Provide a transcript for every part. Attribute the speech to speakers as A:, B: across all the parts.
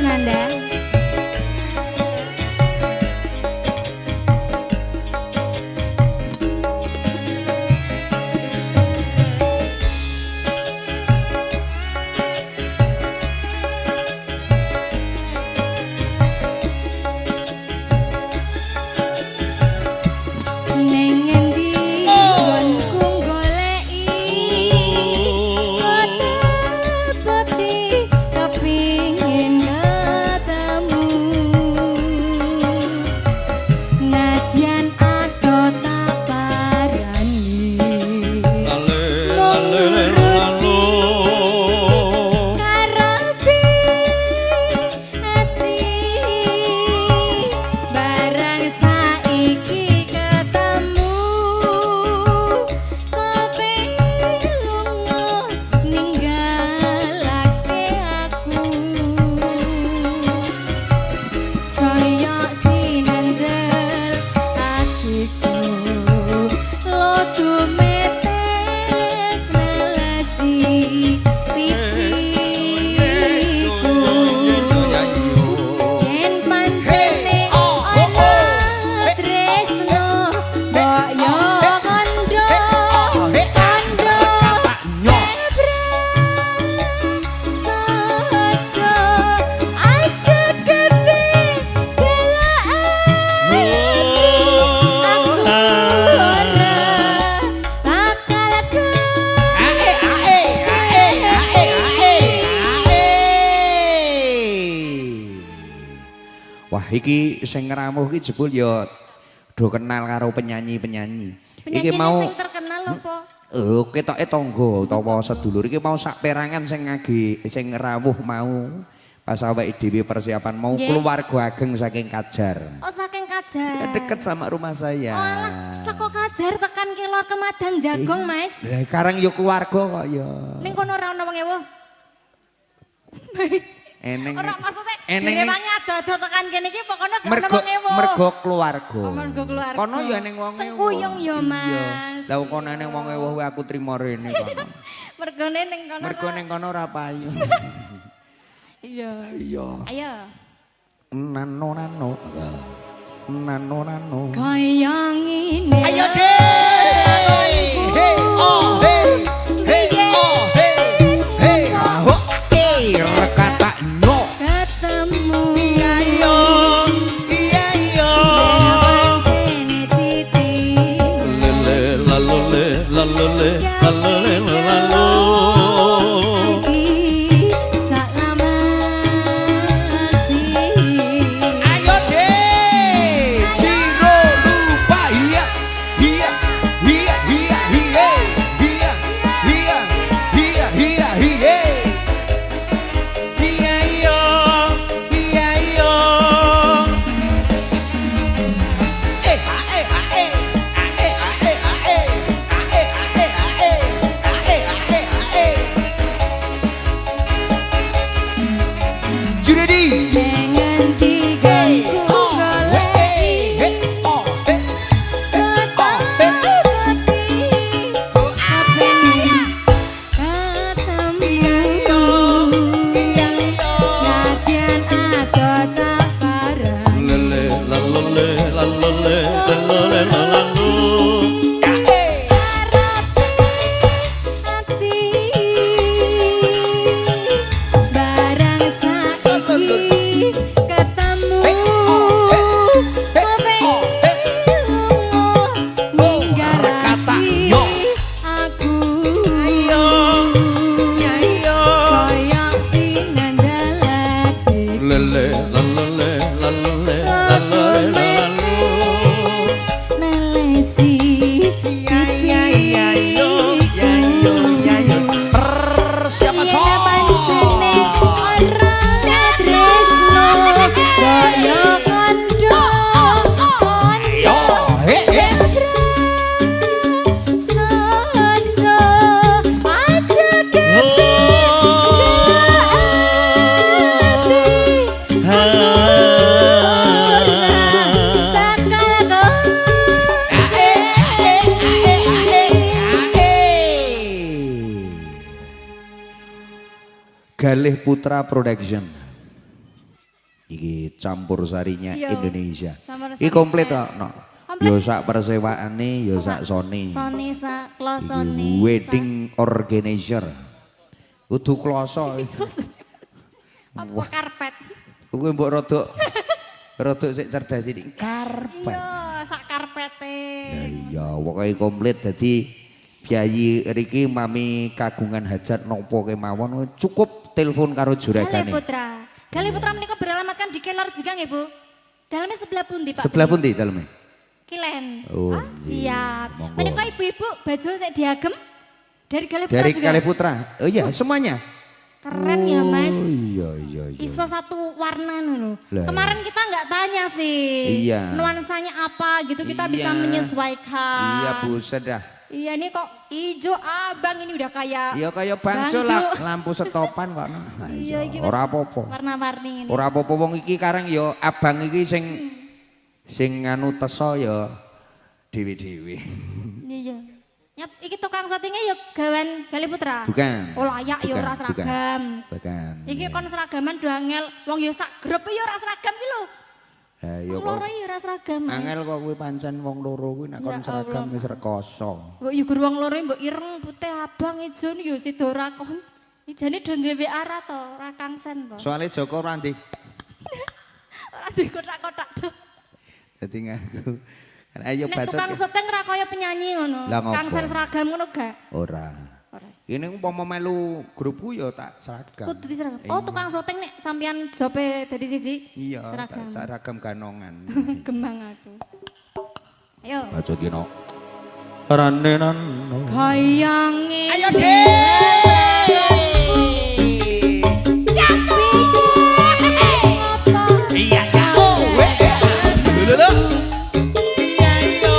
A: Tresnanda.
B: Wah, iki sing ngeramuh iki jebul ya do kenal karo penyanyi-penyanyi. Iki mau
A: sing terkenal apa?
B: Ketoke tangga utawa sedulur iki mau sak perangan sing ngage sing ngrawuh mau pas awake dhewe persiapan mau keluarga ageng saking Kajar.
A: Oh, saking Kajar.
B: Deket sama rumah saya.
A: Oh, alah, saka Kajar tekan Kelor ke Madang Jagong, Mas.
B: Lah sekarang yo keluarga kok ya.
A: Ning kono ora ono wong ewo.
B: Eneng.
A: Ora maksudnya
B: eneng
A: wangi ado-ado tekan kene iki pokoknya gak ono wong ewo.
B: Mergo keluarga.
A: Oh, mergo keluarga.
B: Kono ya eneng wong ewo.
A: Sekuyung ya, Mas.
B: Lah kono eneng wong ewo aku trimo rene kono.
A: Mergone ning kono.
B: Mergo ning kono ora payu.
A: Iya.
B: Iya.
A: Ayo.
B: Nano nano. Nano nano.
A: Kaya ngene.
C: Ayo deh. Hey, oh, hey. Hey, oh, hey. Hey, oh, hey.
B: Rekata no.
A: Ketemu.
C: Iya yo. Iya yo.
A: Pancene titi.
C: Lele lalu le lalu le lalu le lalu. Ayo deh. Ciro lupa iya. Iya. Iya iya iya. Iya. Iya. Iya iya iya. Iya yo. Iya yo. Eh ae ae. Ae ae ae. Ae ae ae. Ae ae ae. Juredi.
A: Dengan tiga
B: Galih Putra Production. Iki campur sarinya
A: Iya,
B: Indonesia.
A: campur
B: Iki
A: sari
B: komplit
A: ses.
B: kok, no.
A: Komplit.
B: Yo sak persewaane, yo sak Sony.
A: Sony sak klo
B: Iki
A: Sony.
B: wedding organizer. Kudu kloso.
A: Apa karpet?
B: Kuwi mbok rodok sik cerdas iki. Karpet.
A: Iya, sak karpete.
B: Ya iya, pokoke komplit dadi biayi riki mami kagungan hajat nopo kemawon cukup telepon karo
A: Gali
B: juragane.
A: Putra. Gali Putra menika beralamatkan di Kelor juga nggih, Bu? Dalamnya sebelah pundi, Pak?
B: Sebelah pundi daleme?
A: Kilen.
B: Oh,
A: Ah,
B: iya.
A: siap.
B: Monggo.
A: Menika ibu-ibu baju sik diagem dari Gali Putra
B: Dari
A: juga.
B: Kali Putra. Oh iya, semuanya.
A: Keren ya, Mas.
B: Oh iya iya iya.
A: Iso satu warna dulu.
B: Lah,
A: Kemarin kita nggak tanya sih.
B: Iya.
A: Nuansanya apa gitu kita bisa
B: Iya.
A: menyesuaikan.
B: Iya buset dah.
A: Iya nih kok ijo abang ini udah kayak.
B: Iya kaya bangso
A: Bangjo.
B: lah lampu setopan kok.
A: Iya iki
B: Ora apa-apa.
A: warna-warni ini.
B: Ora apa-apa wong iki karang ya abang iki sing anu teso ya dewe-dewe.
A: Iya. Nyap iki tukang syutingnya ya gawan Gali Putra.
B: Bukan.
A: Oh layak ya
B: Bukan,
A: ora seragam.
B: Bukan.
A: Iki kon seragaman do angel. Wong ya sak grup ya ora seragam iki lho.
B: Ha ya
A: Wong
B: kok
A: loro ya ora seragam. Mas.
B: angel kok kuwi pancen wong loro kuwi nek kon
A: Ya
B: seragam
A: Allah.
B: wis rekoso.
A: Mbok yo gur wong loro mbok ireng putih abang ijo yo sida ora kon. Ijane do duwe ara to, ora kangsen to.
B: Soale Joko ora ndek.
A: Ora dikotak-kotak to.
B: Dadi ngaku. Kan ayo
A: Nek
B: bacot.
A: tukang syuting ra kaya penyanyi ngono.
B: Lah ngopo?
A: Kangsen seragam ngono gak?
B: Ora.
A: Ora.
B: Ini umpama melu grupku ya tak seragam.
A: Kudu diseragam. Oh, tukang syuting nek sampean jope dadi siji.
B: Iya,
A: seragam.
B: tak seragam ganongan.
A: Gemang aku. Ayo.
B: Bacot ki no. Ranenan.
A: Kayange.
C: Ayo deh. Iya jauh. Lulu. Iya iyo.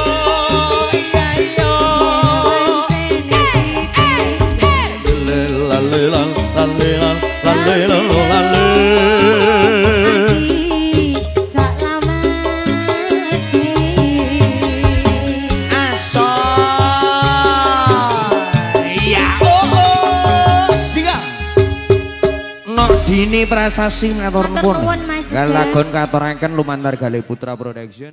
C: Iya iyo. Aso. Iya. Oh. Siap.
B: Nok dini prasasti matur
A: Matur
B: nuwun.
A: nuwun, Mas Sugeng.
B: Kalagon katuraken lumantar Gali Putra Production.